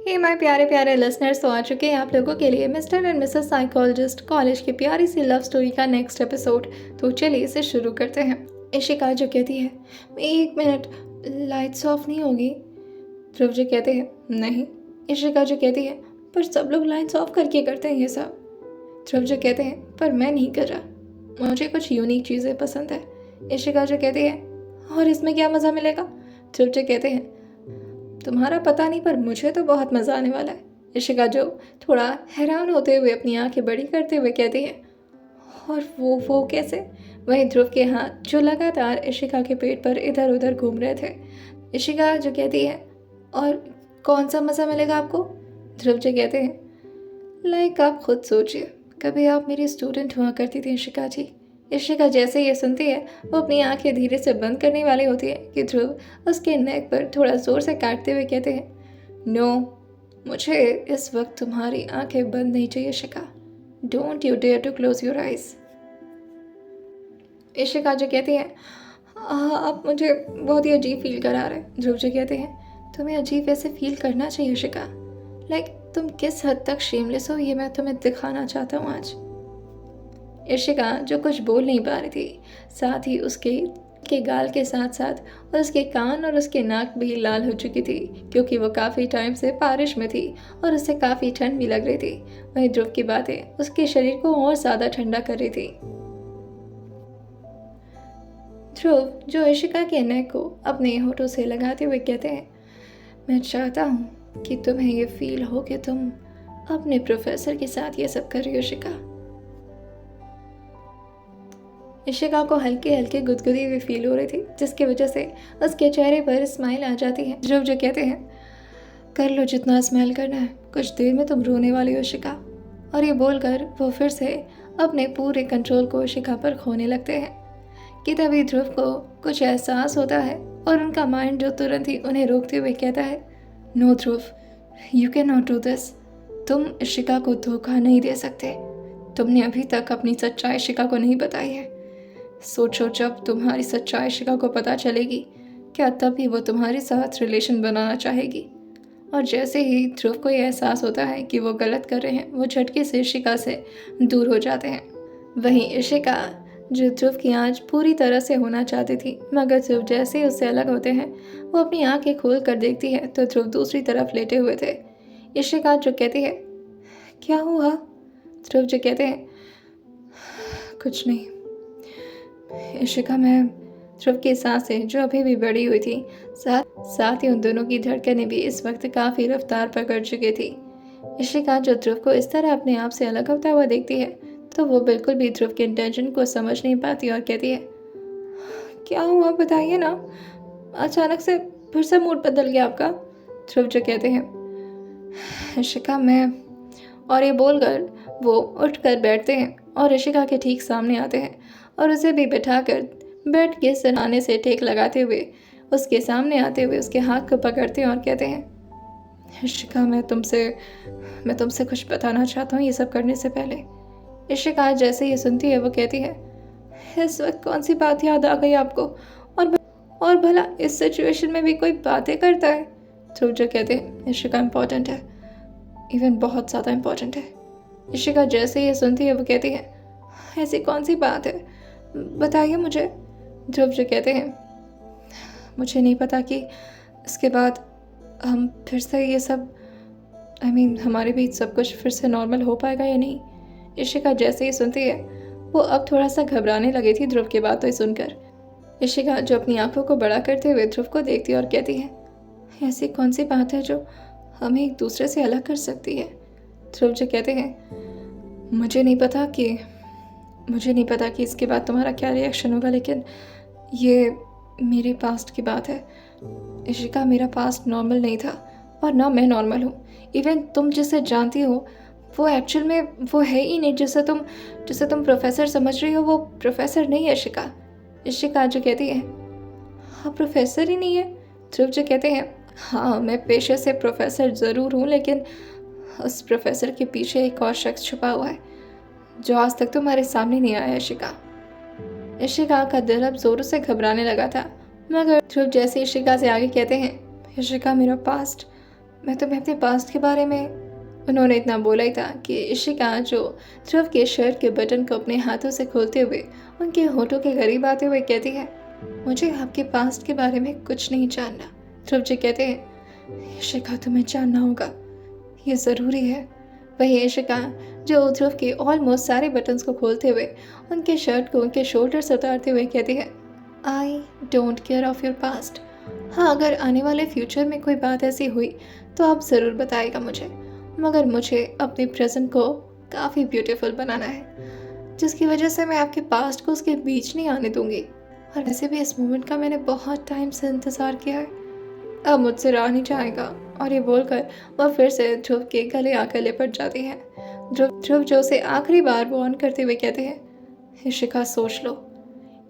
Hey my प्यारे प्यारे listeners, तो आ चुके हैं आप लोगों के लिए mister and Mrs psychologist college की प्यारी सी लव स्टोरी का नेक्स्ट एपिसोड। तो चलिए इसे शुरू करते हैं। इशिका जो कहती है, एक मिनट, लाइट्स ऑफ नहीं होगी? ध्रुव जो कहते हैं, नहीं। इशिका जो कहती है, पर सब लोग लाइट्स ऑफ करके करते हैं ये सब। ध्रुव जो कहते हैं, पर मैं नहीं कर रहा, मुझे कुछ यूनिक चीज़ें पसंद है। इशिका जो कहती है, और इसमें क्या मज़ा मिलेगा? ध्रुव जो कहते हैं, तुम्हारा पता नहीं, पर मुझे तो बहुत मज़ा आने वाला है। इशिका जो थोड़ा हैरान होते हुए अपनी आंखें बड़ी करते हुए कहती है, और वो कैसे? वहीं ध्रुव के हाथ जो लगातार इशिका के पेट पर इधर उधर घूम रहे थे। इशिका जो कहती है, और कौन सा मज़ा मिलेगा आपको? ध्रुव जो कहते हैं, लाइक आप खुद सोचिए, कभी आप मेरी स्टूडेंट हुआ करती थी इशिका जी। इशिका जैसे ये सुनती है, वो अपनी आंखें धीरे से बंद करने वाली होती है कि ध्रुव उसके नेक पर थोड़ा जोर से काटते हुए कहते हैं, नो, मुझे इस वक्त तुम्हारी आंखें बंद नहीं चाहिए Ishika. Don't you dare to close your eyes. Ishika जो कहती है, आप मुझे बहुत ही अजीब फील करा रहे हैं। ध्रुव जो कहते हैं, तुम्हें अजीब वैसे फील करना चाहिए इशिका। लाइक तुम किस हद तक शेमलेस हो, ये मैं तुम्हें दिखाना चाहता हूँ आज। इशिका जो कुछ बोल नहीं पा रही थी, साथ ही उसके के गाल के साथ साथ उसके कान और उसके नाक भी लाल हो चुकी थी, क्योंकि वो काफ़ी टाइम से बारिश में थी और उससे काफ़ी ठंड भी लग रही थी। वहीं ध्रुव की बातें उसके शरीर को और ज़्यादा ठंडा कर रही थी। ध्रुव जो इशिका के नेक को अपने होठों से लगाते हुए कहते हैं, मैं चाहता हूँ कि तुम्हें ये फील हो कि तुम अपने प्रोफेसर के साथ ये सब कर रही हो इशिका। इशिका को हल्के हल्के गुदगुदी हुई फील हो रही थी, जिसकी वजह से उसके चेहरे पर स्माइल आ जाती है। ध्रुव जो कहते हैं, कर लो जितना स्माइल करना है, कुछ देर में तुम रोने वाली हो इशिका। और ये बोलकर वो फिर से अपने पूरे कंट्रोल को इशिका पर खोने लगते हैं कि तभी ध्रुव को कुछ एहसास होता है और उनका माइंड जो तुरंत ही उन्हें रोकते हुए कहता है, no Dhruv, you can not do this. तुम इशिका को धोखा नहीं दे सकते। तुमने अभी तक अपनी सच्चाई इशिका को नहीं बताई है। सोचो, जब तुम्हारी सच्चाई इशिका को पता चलेगी, क्या तब भी वो तुम्हारे साथ रिलेशन बनाना चाहेगी? और जैसे ही ध्रुव को यह एहसास होता है कि वो गलत कर रहे हैं, वो झटके से इशिका से दूर हो जाते हैं। वहीं इशिका जो ध्रुव की आज पूरी तरह से होना चाहती थी, मगर ध्रुव जैसे ही उससे अलग होते हैं, वो अपनी आंखें खोल कर देखती है तो ध्रुव दूसरी तरफ लेटे हुए थे। इशिका जो कहती है, क्या हुआ? ध्रुव जो कहते हैं, कुछ नहीं। इशिका, मैं ध्रुव की सांसें जो अभी भी बढ़ी हुई थी, साथ ही उन दोनों की धड़कनें भी इस वक्त काफ़ी रफ्तार पकड़ चुकी थी। इशिका जो ध्रुव को इस तरह अपने आप से अलग होता हुआ देखती है, तो वो बिल्कुल भी ध्रुव के इंटेंशन को समझ नहीं पाती और कहती है, क्या हुआ बताइए ना, अचानक से फिर से मूड बदल गया आपका? ध्रुव जो कहते हैं, इशिका मैं, और ये बोलकर वो उठकर बैठते हैं और इशिका के ठीक सामने आते हैं और उसे भी बिठाकर बेड के सराहने से टेक लगाते हुए उसके सामने आते हुए उसके हाथ को पकड़ते हैं और कहते हैं, इशिका मैं तुमसे कुछ बताना चाहता हूँ ये सब करने से पहले। इशिका जैसे ये सुनती है, वो कहती है, इस वक्त कौन सी बात याद आ गई आपको? और भला इस सिचुएशन में भी कोई बातें करता है? ध्रुव जो कहते हैं, इशिका इम्पोर्टेंट है, इवन बहुत ज़्यादा इम्पोर्टेंट है। इशिका जैसे ये सुनती है, वो कहती है, ऐसी कौन सी बात है, बताइए मुझे। ध्रुव जो कहते हैं, मुझे नहीं पता कि इसके बाद हम फिर से ये सब हमारे बीच सब कुछ फिर से नॉर्मल हो पाएगा या नहीं। इशिका जैसे ही सुनती है, वो अब थोड़ा सा घबराने लगी थी ध्रुव की बातें सुनकर। इशिका जो अपनी आंखों को बड़ा करते हुए ध्रुव को देखती है और कहती है, ऐसी कौन सी बात है जो हमें एक दूसरे से अलग कर सकती है? ध्रुव जो कहते हैं, मुझे नहीं पता कि इसके बाद तुम्हारा क्या रिएक्शन होगा, लेकिन ये मेरे पास्ट की बात है। इशिका, मेरा पास्ट नॉर्मल नहीं था और ना मैं नॉर्मल हूँ। इवन तुम जिसे जानती हो, वो एक्चुअल में वो है ही नहीं जिसे तुम प्रोफेसर समझ रही हो, वो प्रोफेसर नहीं है इशिका। इशिका जो कहती है, हाँ प्रोफेसर ही नहीं है? ध्रुव जो कहते हैं, हाँ मैं पेशे से प्रोफेसर ज़रूर हूँ, लेकिन उस प्रोफेसर के पीछे एक और शख्स छुपा हुआ है जो आज तक तुम्हारे सामने नहीं आया इशिका। इशिका का दिल अब जोरों से घबराने लगा था, मगर ध्रुव जैसे इशिका से आगे कहते हैं, इशिका मेरा पास्ट मैं तुम्हें अपने पास्ट के बारे में। उन्होंने इतना बोला ही था कि इशिका जो ध्रुव के शर्ट के बटन को अपने हाथों से खोलते हुए उनके होठों के करीब आते हुए कहती है, मुझे आपके पास्ट के बारे में कुछ नहीं जानना। ध्रुव जी कहते हैं, इशिका तुम्हें जानना होगा, ये ज़रूरी है। वही इशिका जो ध्रुव के ऑलमोस्ट सारे बटन्स को खोलते हुए उनके शर्ट को उनके शोल्डर से उतारते हुए कहती है, I don't care of your past. हाँ, अगर आने वाले फ्यूचर में कोई बात ऐसी हुई तो आप ज़रूर बताएगा मुझे, मगर मुझे अपने प्रेजेंट को काफ़ी ब्यूटीफुल बनाना है, जिसकी वजह से मैं आपके पास्ट को उसके बीच नहीं आने दूंगी। और वैसे भी इस मोमेंट का मैंने बहुत टाइम से इंतज़ार किया है, अब मुझसे रहा नहीं जाएगा। और ये बोलकर वह फिर से ध्रुव के गले आकर लिपट जाती है। ध्रुव जो उसे आखिरी बार वार्न करते हुए कहते हैं, इशिका सोच लो।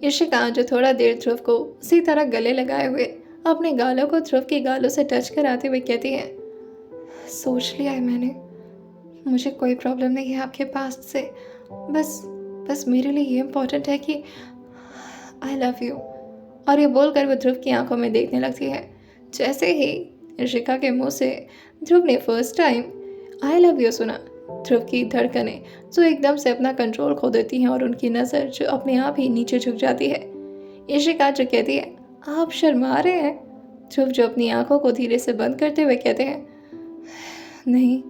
इशिका जो थोड़ा देर ध्रुव को उसी तरह गले लगाए हुए अपने गालों को ध्रुव के गालों से टच कराते हुए कहती है, सोच लिया है मैंने, मुझे कोई प्रॉब्लम नहीं है आपके पास्ट से। बस मेरे लिए ये इम्पोर्टेंट है कि आई लव यू। और ये बोलकर वो ध्रुव की आंखों में देखने लगती है। जैसे ही इशिका के मुंह से ध्रुव ने first time I love you सुना, ध्रुव की धड़कनें जो एकदम से अपना कंट्रोल खो देती हैं और उनकी नज़र जो अपने आप ही नीचे झुक जाती है। इशिका जो कहती है, आप शर्मा रहे हैं। ध्रुव जो अपनी आंखों को धीरे से बंद करते हुए कहते हैं, नहीं।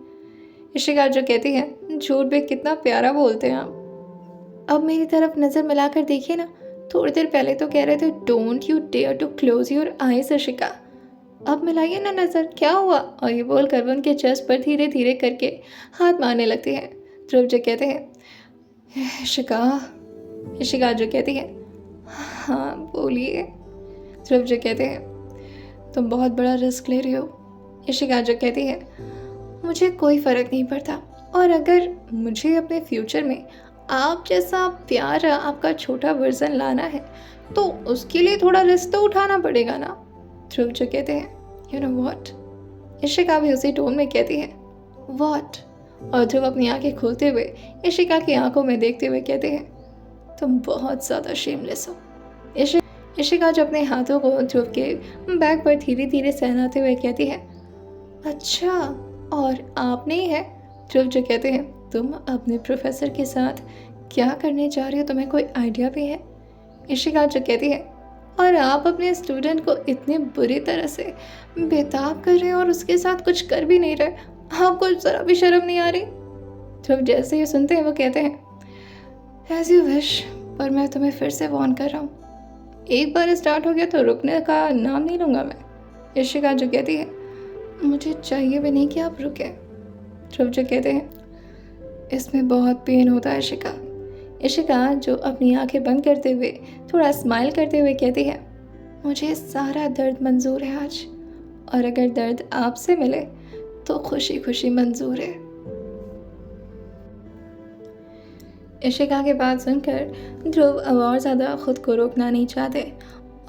इशिका जो कहती है, झूठ भी कितना प्यारा बोलते हैं आप। अब मेरी तरफ नज़र मिलाकर देखिए ना, थोड़ी देर पहले तो कह रहे थे don't you dare to close your eyes Ishika, अब मिलाइए ना नज़र, क्या हुआ। और ये बोलकर वो उनके चेस्ट पर धीरे धीरे करके हाथ मारने लगती है। ध्रुव जो कहते हैं, इशिका जो कहती है, हाँ बोलिए। ध्रुव जो कहते हैं, तुम बहुत बड़ा रिस्क ले रही हो। इशिका जो कहती है, मुझे कोई फ़र्क नहीं पड़ता, और अगर मुझे अपने फ्यूचर में आप जैसा प्यारा आपका छोटा वर्जन लाना है तो उसके लिए थोड़ा रिस्क तो उठाना पड़ेगा ना। ध्रुव जो कहते हैं, यू नो व्हाट। इशिका भी उसी टोन में कहती है, व्हाट। और ध्रुव अपनी आंखें खोलते हुए इशिका की आंखों में देखते हुए कहते हैं, तुम बहुत ज़्यादा शेमलेस हो। इशिका जो अपने हाथों को ध्रुव के बैग पर धीरे धीरे सहलाते हुए कहती है, अच्छा और आपने ही है। ध्रुव जो कहते हैं, तुम अपने प्रोफेसर के साथ क्या करने जा रही हो, तुम्हें कोई आइडिया भी है। इशिका जो कहती है, और आप अपने स्टूडेंट को इतने बुरी तरह से बेताब कर रहे हैं और उसके साथ कुछ कर भी नहीं रहे, आपको ज़रा भी शर्म नहीं आ रही। ध्रुव जैसे ही सुनते हैं वो कहते हैं, एज यू विश, पर मैं तुम्हें फिर से वार्न कर रहा हूँ, एक बार स्टार्ट हो गया तो रुकने का नाम नहीं लूँगा मैं। इशिका जो कहती है, मुझे चाहिए भी नहीं कि आप रुके। ध्रुव जो कहते हैं, इसमें बहुत पेन होता है इशिका। इशिका जो अपनी आंखें बंद करते हुए थोड़ा स्माइल करते हुए कहती है, मुझे सारा दर्द मंजूर है आज, और अगर दर्द आपसे मिले तो खुशी खुशी मंजूर है। इशिका की बात सुनकर ध्रुव अब और ज़्यादा खुद को रोकना नहीं चाहते,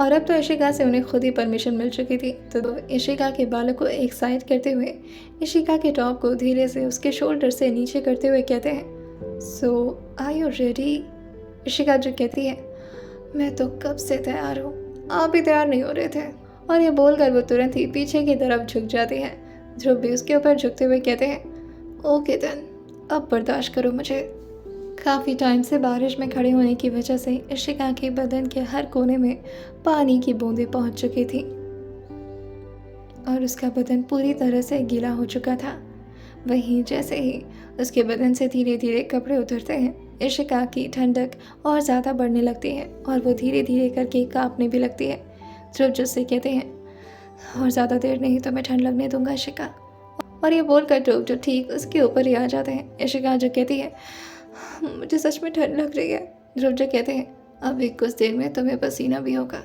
और अब तो इशिका से उन्हें खुद ही परमिशन मिल चुकी थी। तो इशिका के बालों को एक साइड करते हुए इशिका के टॉप को धीरे से उसके शोल्डर से नीचे करते हुए कहते हैं, सो आर यू रेडी। इशिका जो कहती है, मैं तो कब से तैयार हूँ, आप ही तैयार नहीं हो रहे थे। और ये बोलकर वो तुरंत ही पीछे की तरफ झुक जाती है। ध्रुव भी उसके ऊपर झुकते हुए कहते हैं, ओके देन, अब बर्दाश्त करो मुझे। काफ़ी टाइम से बारिश में खड़े होने की वजह से इशिका के बदन के हर कोने में पानी की बूंदें पहुंच चुकी थी और उसका बदन पूरी तरह से गीला हो चुका था। वहीं जैसे ही उसके बदन से धीरे धीरे कपड़े उतरते हैं, इशिका की ठंडक और ज़्यादा बढ़ने लगती है और वो धीरे धीरे करके कांपने भी लगती है। ध्रुव जिससे कहते हैं, और ज़्यादा देर नहीं तो मैं ठंड लगने दूंगा इशिका। और ये बोलकर ध्रुव जो ठीक उसके ऊपर ही आ जाते हैं। इशिका जो कहती है, मुझे सच में ठंड लग रही है। ध्रुव जो कहते हैं, अभी कुछ देर में तुम्हें पसीना भी होगा।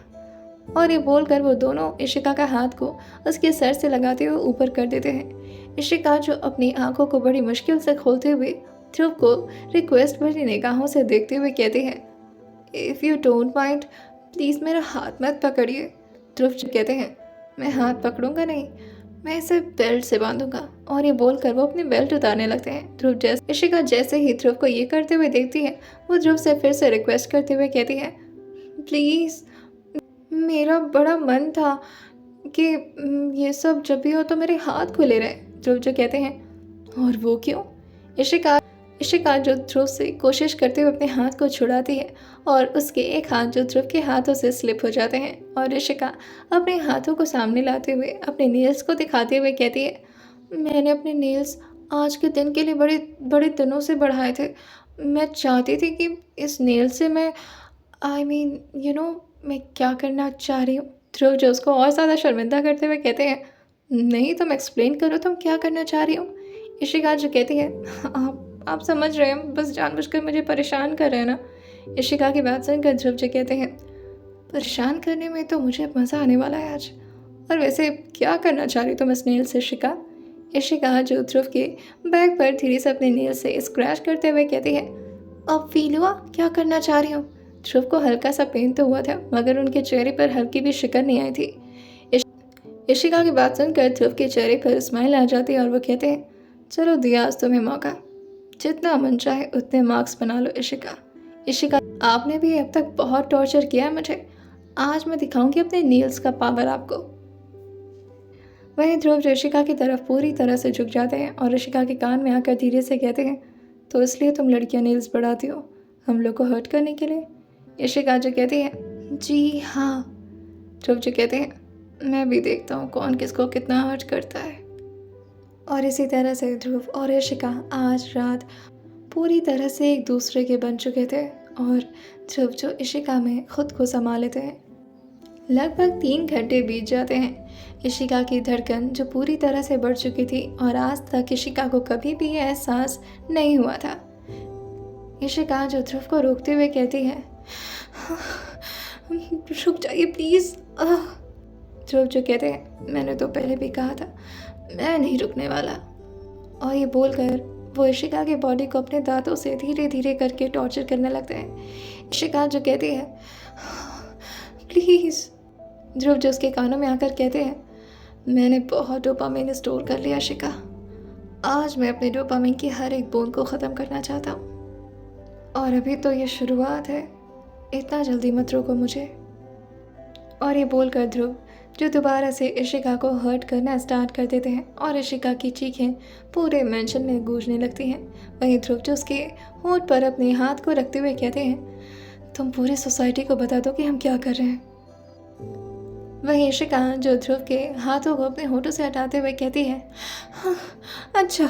और ये बोलकर वो दोनों इशिका का हाथ को उसके सर से लगाते हुए ऊपर कर देते हैं। इशिका जो अपनी आंखों को बड़ी मुश्किल से खोलते हुए ध्रुव को रिक्वेस्ट भरी निगाहों से देखते हुए कहते हैं, if you don't mind please मेरा हाथ मत पकड़िए। ध्रुव जो कहते हैं, मैं हाथ पकड़ूंगा नहीं, मैं इसे बेल्ट से बांधूंगा। और ये बोलकर वो अपनी बेल्ट उतारने लगते हैं। ध्रुव इशिका जैसे ही ध्रुव को ये करते हुए देखती है, वो ध्रुव से फिर से रिक्वेस्ट करते हुए कहती है, प्लीज़, मेरा बड़ा मन था कि ये सब जब भी हो तो मेरे हाथ खुले रहे। ध्रुव जो कहते हैं, और वो क्यों? इशिका इशिका जो ध्रुव से कोशिश करते हुए अपने हाथ को छुड़ाती है और उसके एक हाथ जो ध्रुव के हाथों से स्लिप हो जाते हैं और इशिका अपने हाथों को सामने लाते हुए अपने नेल्स को दिखाते हुए कहती है, मैंने अपने नेल्स आज के दिन के लिए बड़े बड़े दिनों से बढ़ाए थे। मैं चाहती थी कि इस नेल से मैं मैं क्या करना चाह रही हूँ। ध्रुव जो उसको और ज़्यादा शर्मिंदा करते हुए कहते हैं, नहीं तुम एक्सप्लेन करो तुम क्या करना चाह रही हो। इशिका जो कहती है, आप समझ रहे हैं, बस जानबूझकर मुझे परेशान कर रहे हैं ना। इशिका की बात सुनकर ध्रुव जी कहते हैं, परेशान करने में तो मुझे मज़ा आने वाला है आज। और वैसे क्या करना चाह रही तुम इस नेल से इशिका? इशिका जो ध्रुव के बैग पर धीरे से अपने नेल से स्क्रैच करते हुए कहती है, अब फील हुआ क्या करना चाह रही हूँ? ध्रुव को हल्का सा पेन तो हुआ था मगर उनके चेहरे पर हल्की भी शिकन नहीं आई थी। इशिका की बात सुनकर ध्रुव के चेहरे पर स्माइल आ जाती है और वो कहते हैं, चलो दिया आज तुम्हें मौका, जितना मन चाहे उतने मार्क्स बना लो इशिका। इशिका, आपने भी अब तक बहुत टॉर्चर किया है मुझे, आज मैं दिखाऊंगी अपने नील्स का पावर आपको। वहीं ध्रुव जो इशिका की तरफ पूरी तरह से झुक जाते हैं और इशिका के कान में आकर धीरे से कहते हैं, तो इसलिए तुम लड़कियां नील्स बढ़ाती हो, हम लोग को हर्ट करने के लिए? इशिका जो कहती है, जी हाँ। ध्रुव जो कहते हैं, मैं भी देखता हूँ कौन किसको कितना हर्ट करता है। और इसी तरह से ध्रुव और इशिका आज रात पूरी तरह से एक दूसरे के बन चुके थे और ध्रुव जो इशिका में खुद को संभाल लेते हैं। लगभग 3 घंटे बीत जाते हैं। इशिका की धड़कन जो पूरी तरह से बढ़ चुकी थी और आज तक इशिका को कभी भी यह एहसास नहीं हुआ था। इशिका जो ध्रुव को रोकते हुए कहती है, रुक जाइए प्लीज़। ध्रुव जो कहते हैं, मैंने तो पहले भी कहा था मैं नहीं रुकने वाला। और ये बोलकर वो इशिका की बॉडी को अपने दांतों से धीरे धीरे करके टॉर्चर करने लगते हैं। इशिका जो कहती है, प्लीज़। ध्रुव जो उसके कानों में आकर कहते हैं, मैंने बहुत डोपामिन स्टोर कर लिया इशिका, आज मैं अपने डोपामिन की हर एक बूंद को ख़त्म करना चाहता हूँ और अभी तो ये शुरुआत है, इतना जल्दी मत रोको मुझे। और ये बोलकर ध्रुव जो दोबारा से इशिका को हर्ट करना स्टार्ट कर देते हैं और इशिका की चीखें पूरे मेंशन में गूंजने लगती हैं। वहीं ध्रुव जो उसके होंठ पर अपने हाथ को रखते हुए कहते हैं, तुम पूरी सोसाइटी को बता दो कि हम क्या कर रहे हैं। वहीं इशिका जो ध्रुव के हाथों को अपने होठों से हटाते हुए कहती है, हाँ, अच्छा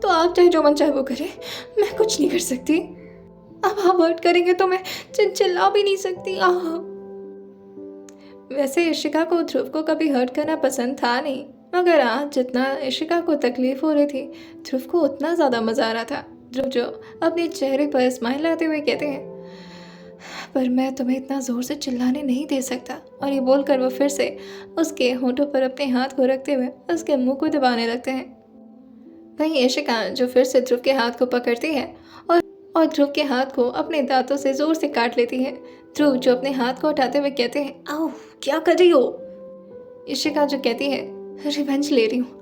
तो आप चाहे जो मन चाहे वो करें, मैं कुछ नहीं कर सकती। अब आप हर्ट करेंगे तो मैं चिल्ला भी नहीं सकती। वैसे इशिका को ध्रुव को कभी हर्ट करना पसंद था नहीं, मगर आज जितना इशिका को तकलीफ हो रही थी ध्रुव को उतना ज़्यादा मज़ा आ रहा था। ध्रुव जो अपने चेहरे पर स्माइल लाते हुए कहते हैं, पर मैं तुम्हें इतना ज़ोर से चिल्लाने नहीं दे सकता। और ये बोलकर वो फिर से उसके होठों पर अपने हाथ को रखते हुए उसके मुंह को दबाने लगते हैं। वहीं इशिका जो फिर से ध्रुव के हाथ को पकड़ती है और ध्रुव के हाथ को अपने दांतों से ज़ोर से काट लेती है। ध्रुव जो अपने हाथ को उठाते हुए कहते हैं, आओ क्या कर रही हो? इशिका जो कहती है, रिवेंज ले रही हूँ,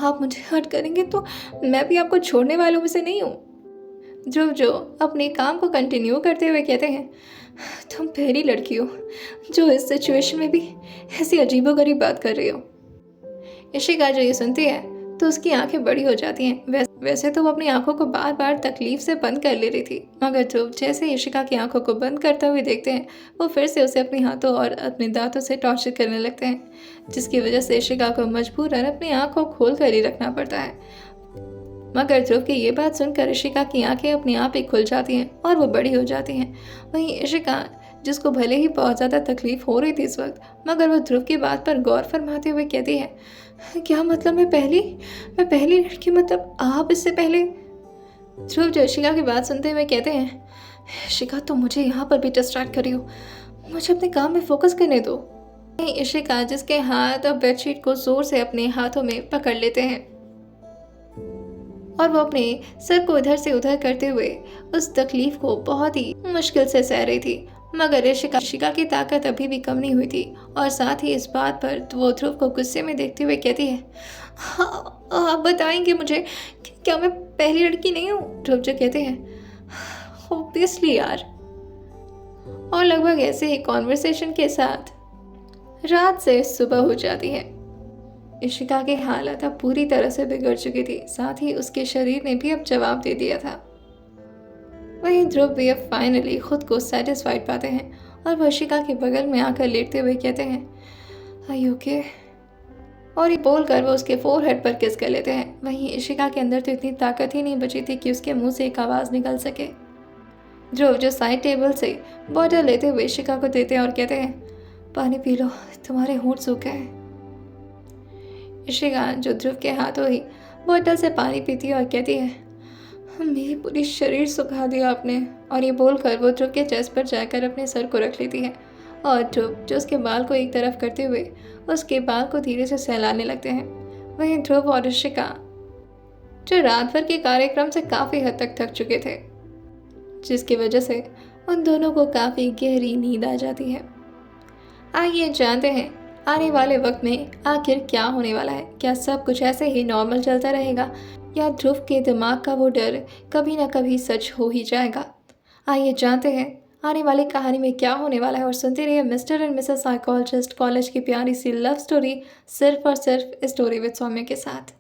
आप मुझे हर्ट करेंगे तो मैं भी आपको छोड़ने वालों में से नहीं हूँ। ध्रुव जो अपने काम को कंटिन्यू करते हुए कहते हैं, तुम पहली लड़की हो जो इस सिचुएशन में भी ऐसी अजीबोगरीब बात कर रही हो। इशिका जो ये सुनती है तो उसकी आंखें बड़ी हो जाती हैं। वैसे तो वो अपनी आंखों को बार बार तकलीफ से बंद कर ले रही थी, मगर ध्रुव जैसे इशिका की आंखों को बंद करते हुए देखते हैं वो फिर से उसे अपने हाथों और अपने दांतों से टॉर्चर करने लगते हैं, जिसकी वजह से इशिका को मजबूरन अपनी आंखों खोल कर ही रखना पड़ता है। मगर ध्रुव की ये बात सुनकर इशिका की आंखें अपने आप ही खुल जाती हैं और वो बड़ी हो जाती हैं। वहीं इशिका जिसको भले ही बहुत ज़्यादा तकलीफ हो रही थी इस वक्त, मगर वो ध्रुव की बात पर गौर फरमाते हुए कहती है, क्या मतलब मैं पहली लड़की, मतलब आप इससे पहले? ध्रुव जो इशिका की बात सुनते हुए कहते हैं, इशिका तुम मुझे यहाँ पर भी डिस्ट्रैक्ट करी हो, मुझे अपने काम में फोकस करने दो। इशिका जिसके हाथ अब बेडशीट को जोर से अपने हाथों में पकड़ लेते हैं और वो अपने सर को इधर से उधर करते हुए उस तकलीफ को बहुत ही मुश्किल से सह रही थी, मगर इशिका की ताकत अभी भी कम नहीं हुई थी। और साथ ही इस बात पर वो ध्रुव को गुस्से में देखते हुए कहती है, हाँ, आप बताएंगे मुझे कि क्या मैं पहली लड़की नहीं हूँ? ध्रुव जो कहते हैं, ऑब्वियसली यार। और लगभग ऐसे ही कॉन्वर्सेशन के साथ रात से सुबह हो जाती है। इशिका की हालत अब पूरी तरह से बिगड़ चुकी थी, साथ ही उसके शरीर ने भी अब जवाब दे दिया था। वहीं ध्रुव भी अब फाइनली खुद को सेटिस्फाइड पाते हैं और वो इशिका के बगल में आकर लेटते हुए कहते हैं, आर यू ओके? और ये बोलकर वो उसके फोरहेड पर किस कर लेते हैं। वहीं इशिका के अंदर तो इतनी ताकत ही नहीं बची थी कि उसके मुंह से एक आवाज़ निकल सके। ध्रुव जो साइड टेबल से बॉटल लेते हुए इशिका को देते हैं और कहते हैं, पानी पी लो, तुम्हारे होंठ सूखे हैं। इशिका जो ध्रुव के हाथों ही बोतल से पानी पीती है और कहती है, मेरी पूरी शरीर सुखा दिया आपने। और ये बोलकर वो ध्रुव के चेस्ट पर जाकर अपने सर को रख लेती है और ध्रुव जो उसके बाल को एक तरफ करते हुए उसके बाल को धीरे से सहलाने लगते हैं। वहीं ध्रुव और इशिका जो रात भर के कार्यक्रम से काफ़ी हद तक थक चुके थे, जिसकी वजह से उन दोनों को काफ़ी गहरी नींद आ जाती है। आइए जानते हैं आने वाले वक्त में आखिर क्या होने वाला है। क्या सब कुछ ऐसे ही नॉर्मल चलता रहेगा या ध्रुव के दिमाग का वो डर कभी ना कभी सच हो ही जाएगा। आइए जानते हैं आने वाली कहानी में क्या होने वाला है और सुनते रहिए mister and Mrs psychologist college की प्यारी सी लव स्टोरी, सिर्फ और सिर्फ स्टोरी विद सौम्य के साथ।